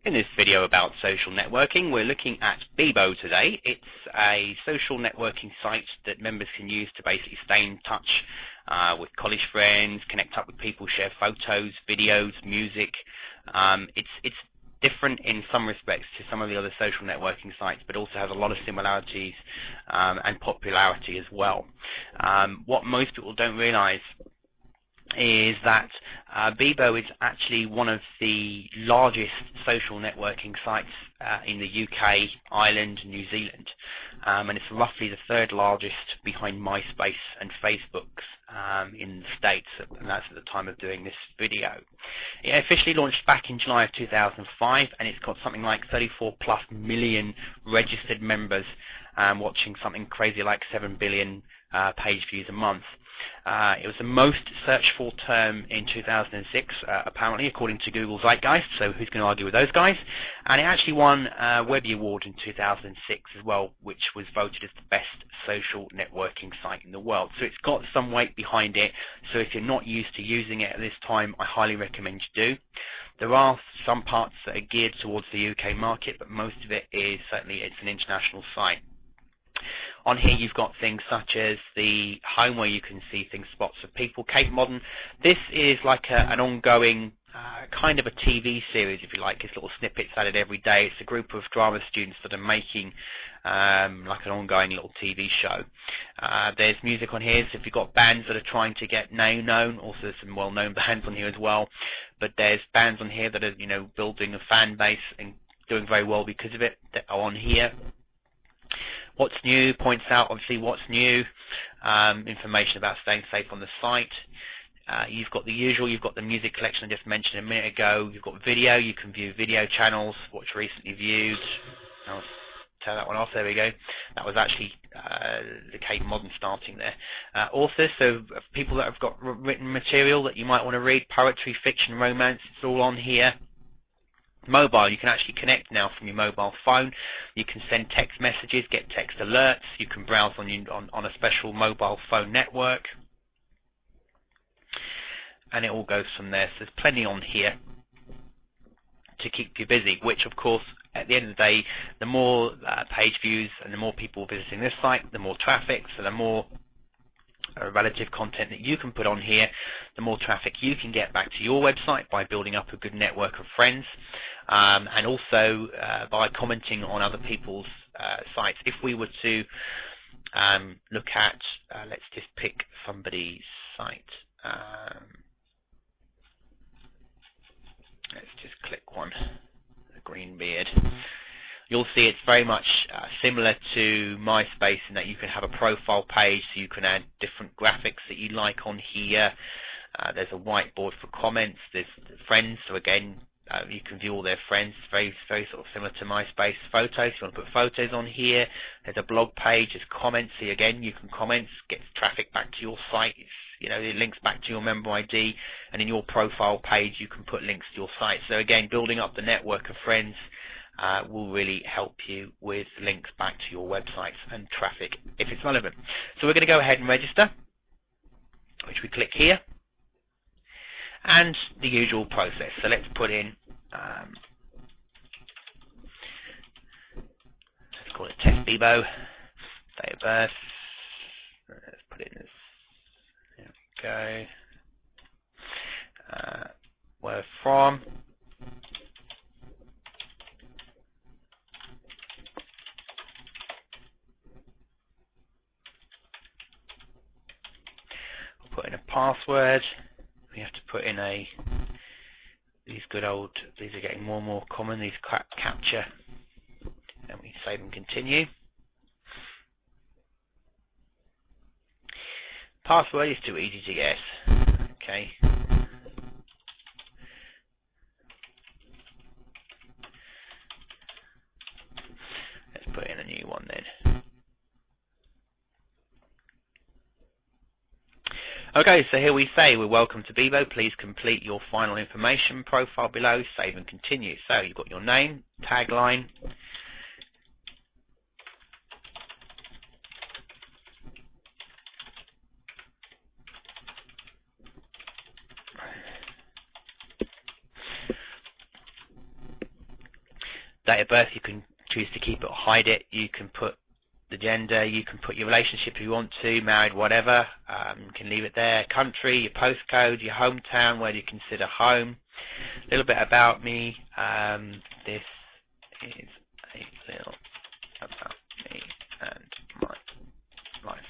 In this video about social networking, we're looking at Bebo today. It's a social networking site that members can use to basically stay in touch with college friends, connect up with people, share photos, videos, music. It's different in some respects to some of the other social networking sites, but also has a lot of similarities and popularity as well. What most people don't realize is that Bebo is actually one of the largest social networking sites in the UK, Ireland, New Zealand, and it's roughly the third largest behind MySpace and Facebook's in the States, and that's at the time of doing this video. It officially launched back in July of 2005, and it's got something like 34+ million registered members, watching something crazy like 7 billion page views a month. It was the most searched for term in 2006, apparently, according to Google Zeitgeist, so who's going to argue with those guys? And it actually won a Webby Award in 2006 as well, which was voted as the best social networking site in the world. So it's got some weight behind it, so if you're not used to using it at this time, I highly recommend you do. There are some parts that are geared towards the UK market, but most of it is certainly it's an international site. On here you've got things such as the home where you can see things, spots of people. Cape Modern, this is like an ongoing kind of a TV series, if you like. It's little snippets added every day. It's a group of drama students that are making like an ongoing little TV show. There's music on here, so if you've got bands that are trying to get known, also there's some well-known bands on here as well, but there's bands on here that are, you know, building a fan base and doing very well because of it, that are on here. What's new points out obviously what's new, information about staying safe on the site. You've got the usual, you've got the music collection I just mentioned a minute ago. You've got video, you can view video channels, watch recently viewed. I'll turn that one off, there we go. That was actually the Cape Modern starting there. Authors, so people that have got written material that you might want to read, poetry, fiction, romance, it's all on here. Mobile, you can actually connect now from your mobile phone. You can send text messages, get text alerts. You can browse on a special mobile phone network, and it all goes from there. So there's plenty on here to keep you busy, which of course at the end of the day, the more page views and the more people visiting this site, the more traffic, so the more relative content that you can put on here, the more traffic you can get back to your website by building up a good network of friends, and also by commenting on other people's sites. If we were to look at, let's just pick somebody's site. Let's just click one, the green beard. You'll see it's very much similar to MySpace in that you can have a profile page, so you can add different graphics that you like on here. There's a whiteboard for comments. There's friends, so again, you can view all their friends. Very sort of similar to MySpace. Photos, you want to put photos on here. There's a blog page. There's comments. So again, you can comment, get traffic back to your site. You know, it links back to your member ID, and in your profile page, you can put links to your site. So again, building up the network of friends will really help you with links back to your websites and traffic if it's relevant. So we're going to go ahead and register, which we click here, and the usual process. So let's put in, let's call it Test Bebo, date of birth, let's put it in this, there we go, where from, put in a password. We have to put in these are getting more and more common, these captcha, and we save and continue. Password is too easy to guess. Okay. Let's put in a new one then. Okay, so here we say, we're welcome to Bebo. Please complete your final information profile below, save and continue. So you've got your name, tagline, Date of birth, you can choose to keep it or hide it. You can put the gender, you can put your relationship if you want to, married, whatever. You can leave it there. Country, your postcode, your hometown, where do you consider home. A little bit about me. This is a little about me and my life.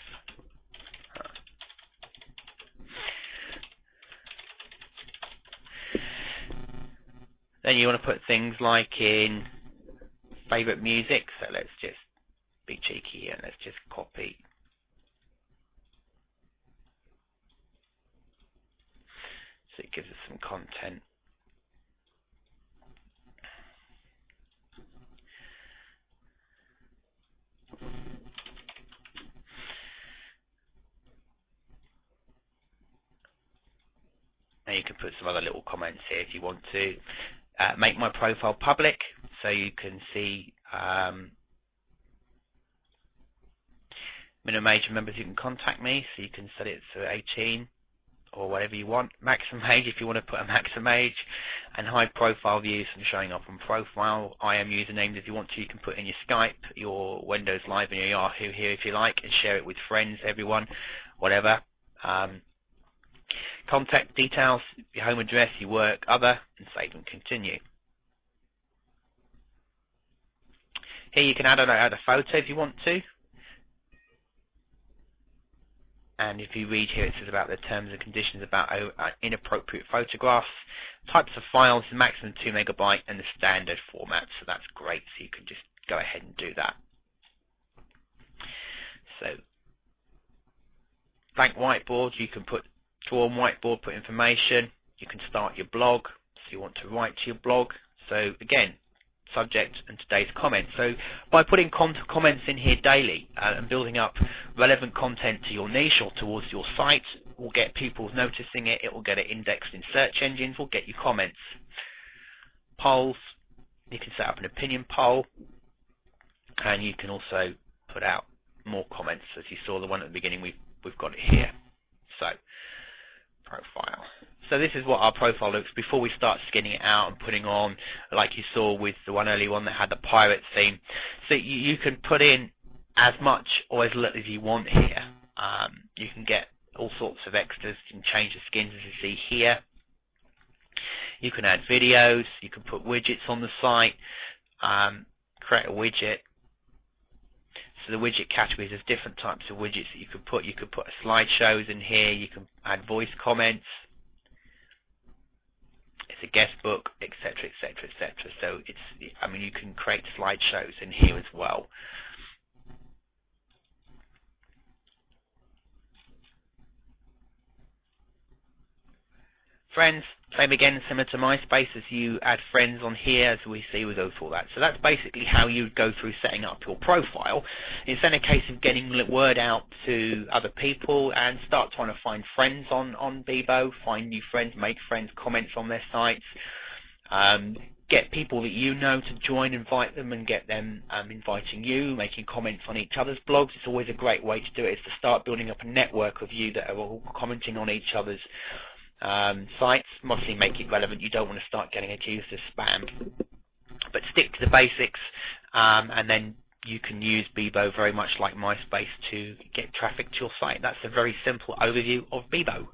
Then you want to put things like in favourite music, so let's just be cheeky here and let's just copy. So it gives us some content. Now you can put some other little comments here if you want to. Make my profile public, so you can see minimum age of members who can contact me, so you can set it to 18 or whatever you want. Maximum age if you want to put a maximum age, and hide profile views from showing up on profile. IM usernames if you want to, you can put in your Skype, your Windows Live and your Yahoo here if you like, and share it with friends, everyone, whatever. Contact details, your home address, your work, other, and save and continue. Here you can add a photo if you want to. And if you read here, it says about the terms and conditions about inappropriate photographs. Types of files, maximum 2 MB, and the standard format. So that's great. So you can just go ahead and do that. So blank whiteboard, you can draw on whiteboard, put information. You can start your blog, so you want to write to your blog. So again, subject and today's comments. So by putting comments in here daily and building up relevant content to your niche or towards your site, will get people noticing it. It will get it indexed in search engines. Will get you comments. Polls, you can set up an opinion poll, and you can also put out more comments. As you saw, the one at the beginning, we've got it here. So profile. So this is what our profile looks before we start skinning it out and putting on, like you saw with the one early one that had the pirate theme. So you can put in as much or as little as you want here. You can get all sorts of extras. You can change the skins as you see here. You can add videos. You can put widgets on the site. Create a widget. So the widget categories, there's different types of widgets that you could put. You could put slideshows in here. You can add voice comments. It's a guest book, etc., etc., etc. So you can create slideshows in here as well. Friends, same again, similar to MySpace, as you add friends on here, as we see, we go through all that. So that's basically how you go through setting up your profile. It's then a case of getting the word out to other people and start trying to find friends on Bebo, find new friends, make friends, comments on their sites, get people that you know to join, invite them, and get them inviting you, making comments on each other's blogs. It's always a great way to do it, is to start building up a network of you that are all commenting on each other's sites. Obviously make it relevant. You don't want to start getting accused of spam, but stick to the basics, and then you can use Bebo very much like MySpace to get traffic to your site. That's a very simple overview of Bebo.